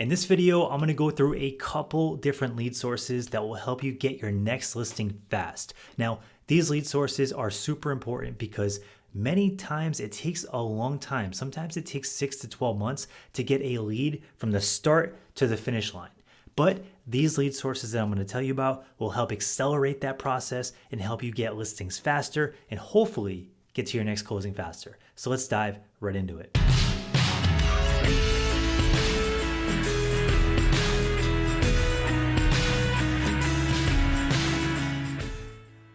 In this video, I'm going to go through a couple different lead sources that will help you get your next listing fast. Now, these lead sources are super important because many times it takes a long time. Sometimes it takes 6 to 12 months to get a lead from the start to the finish line. But these lead sources that I'm going to tell you about will help accelerate that process and help you get listings faster and hopefully get to your next closing faster. So let's dive right into it.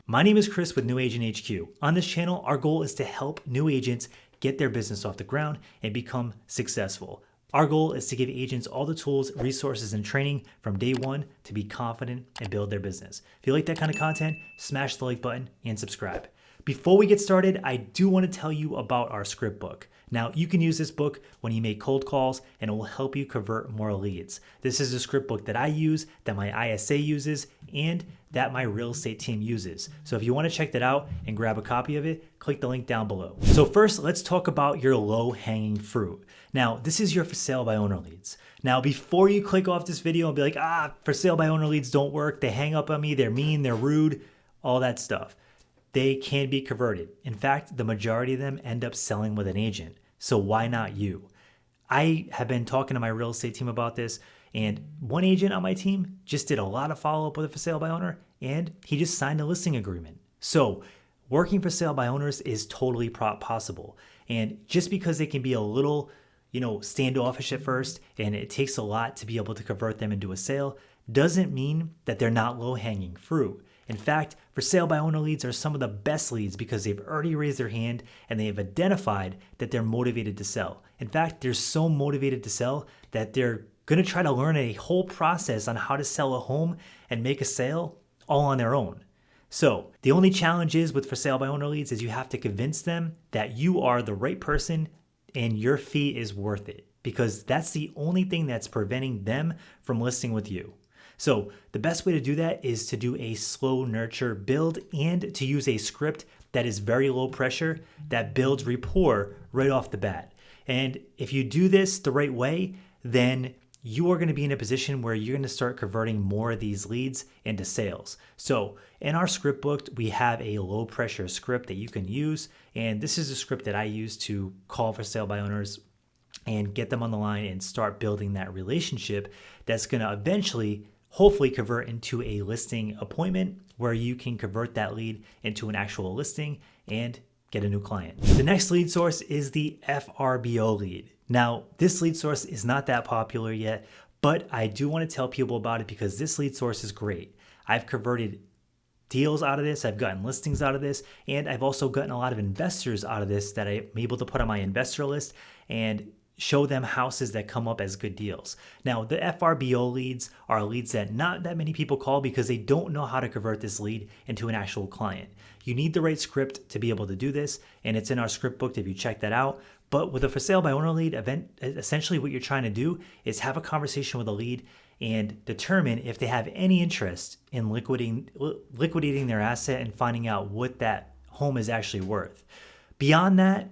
My name is Chris with New Agent HQ. On this channel, our goal is to help new agents get their business off the ground and become successful. Our goal is to give agents all the tools, resources, and training from day one to be confident and build their business. If you like that kind of content, smash the like button and subscribe. Before we get started, I do want to tell you about our script book. Now, you can use this book when you make cold calls and it will help you convert more leads. This is a script book that I use, that my ISA uses, and that my real estate team uses. So if you want to check that out and grab a copy of it, click the link down below. So first, let's talk about your low-hanging fruit. Now, this is your for sale by owner leads. Now, before you click off this video and be like, for sale by owner leads don't work, they hang up on me, they're mean, they're rude, all that stuff. They can be converted. In fact, the majority of them end up selling with an agent. So why not you? I have been talking to my real estate team about this, and one agent on my team just did a lot of follow-up with a for sale by owner, and he just signed a listing agreement. So working for sale by owners is totally possible. And just because they can be a little, standoffish at first, and it takes a lot to be able to convert them into a sale, doesn't mean that they're not low-hanging fruit. In fact, for sale by owner leads are some of the best leads because they've already raised their hand and they have identified that they're motivated to sell. In fact, they're so motivated to sell that they're going to try to learn a whole process on how to sell a home and make a sale all on their own. So the only challenge is with for sale by owner leads is you have to convince them that you are the right person and your fee is worth it, because that's the only thing that's preventing them from listing with you. So the best way to do that is to do a slow nurture build and to use a script that is very low pressure that builds rapport right off the bat. And if you do this the right way, then you are going to be in a position where you're going to start converting more of these leads into sales. So in our script book, we have a low pressure script that you can use. And this is a script that I use to call for sale by owners and get them on the line and start building that relationship that's going to eventually hopefully convert into a listing appointment where you can convert that lead into an actual listing and get a new client. The next lead source is the FBO Lead. Now, this lead source is not that popular yet, but I do want to tell people about it because this lead source is great. I've converted deals out of this, I've gotten listings out of this, and I've also gotten a lot of investors out of this that I'm able to put on my investor list and show them houses that come up as good deals. Now, the FBO leads are leads that not that many people call because they don't know how to convert this lead into an actual client. You need the right script to be able to do this, and it's in our script book if you check that out. But with a for sale by owner lead event, essentially what you're trying to do is have a conversation with a lead and determine if they have any interest in liquidating their asset and finding out what that home is actually worth. Beyond that,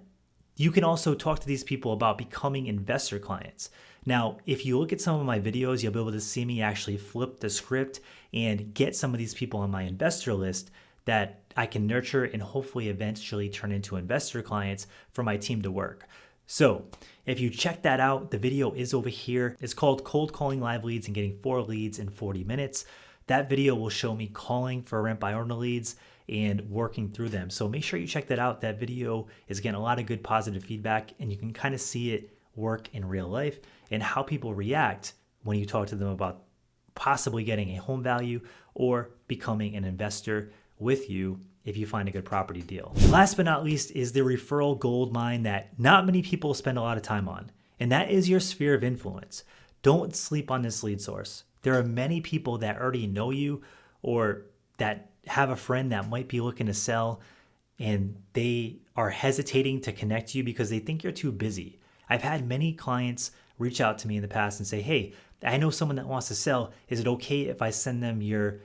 you can also talk to these people about becoming investor clients. Now, if you look at some of my videos, you'll be able to see me actually flip the script and get some of these people on my investor list that I can nurture and hopefully eventually turn into investor clients for my team to work. So if you check that out, the video is over here. It's called Cold Calling Live Leads and Getting 4 Leads in 40 Minutes. That video will show me calling for rent by owner leads and working through them. So make sure you check that out. That video is getting a lot of good positive feedback and you can kind of see it work in real life and how people react when you talk to them about possibly getting a home value or becoming an investor with you if you find a good property deal. Last but not least is the referral gold mine that not many people spend a lot of time on, and that is your sphere of influence. Don't sleep on this lead source. There are many people that already know you or that have a friend that might be looking to sell and they are hesitating to connect to you because they think you're too busy. I've had many clients reach out to me in the past and say, hey, I know someone that wants to sell. Is it okay if I send them your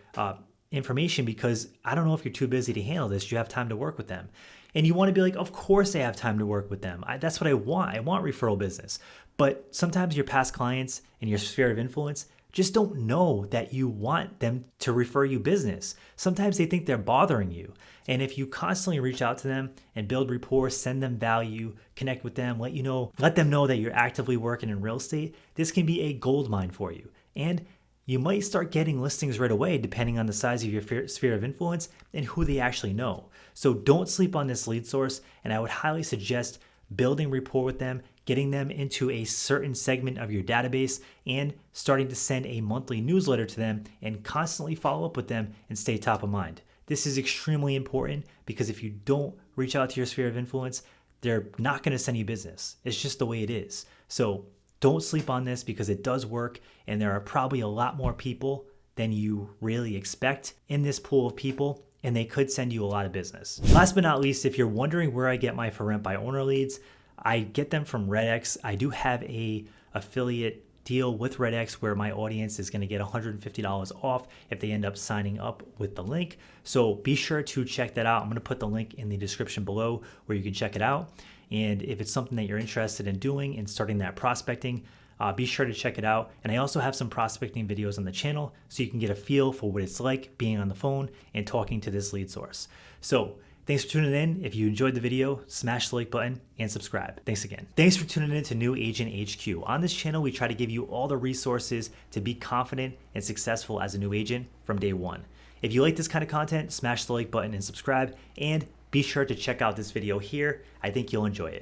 information because I don't know if you're too busy to handle this. Do you have time to work with them? And you want to be like, of course I have time to work with them. That's what I want. I want referral business. But sometimes your past clients and your sphere of influence just don't know that you want them to refer you business. Sometimes they think they're bothering you. And if you constantly reach out to them and build rapport, send them value, connect with them, let them know that you're actively working in real estate, this can be a gold mine for you. And you might start getting listings right away depending on the size of your sphere of influence and who they actually know. So don't sleep on this lead source, and I would highly suggest building rapport with them, getting them into a certain segment of your database, and starting to send a monthly newsletter to them and constantly follow up with them and stay top of mind. This is extremely important because if you don't reach out to your sphere of influence, they're not going to send you business. It's just the way it is. So don't sleep on this because it does work, and there are probably a lot more people than you really expect in this pool of people, and they could send you a lot of business. Last but not least, if you're wondering where I get my for rent by owner leads, I get them from REDX. I do have a affiliate deal with REDX where my audience is going to get $150 off if they end up signing up with the link. So be sure to check that out. I'm going to put the link in the description below where you can check it out. And if it's something that you're interested in doing and starting that prospecting, be sure to check it out. And I also have some prospecting videos on the channel so you can get a feel for what it's like being on the phone and talking to this lead source. So thanks for tuning in. If you enjoyed the video, smash the like button and subscribe. Thanks again. Thanks for tuning in to New Agent HQ. On this channel, we try to give you all the resources to be confident and successful as a new agent from day one. If you like this kind of content, smash the like button and subscribe, and be sure to check out this video here. I think you'll enjoy it.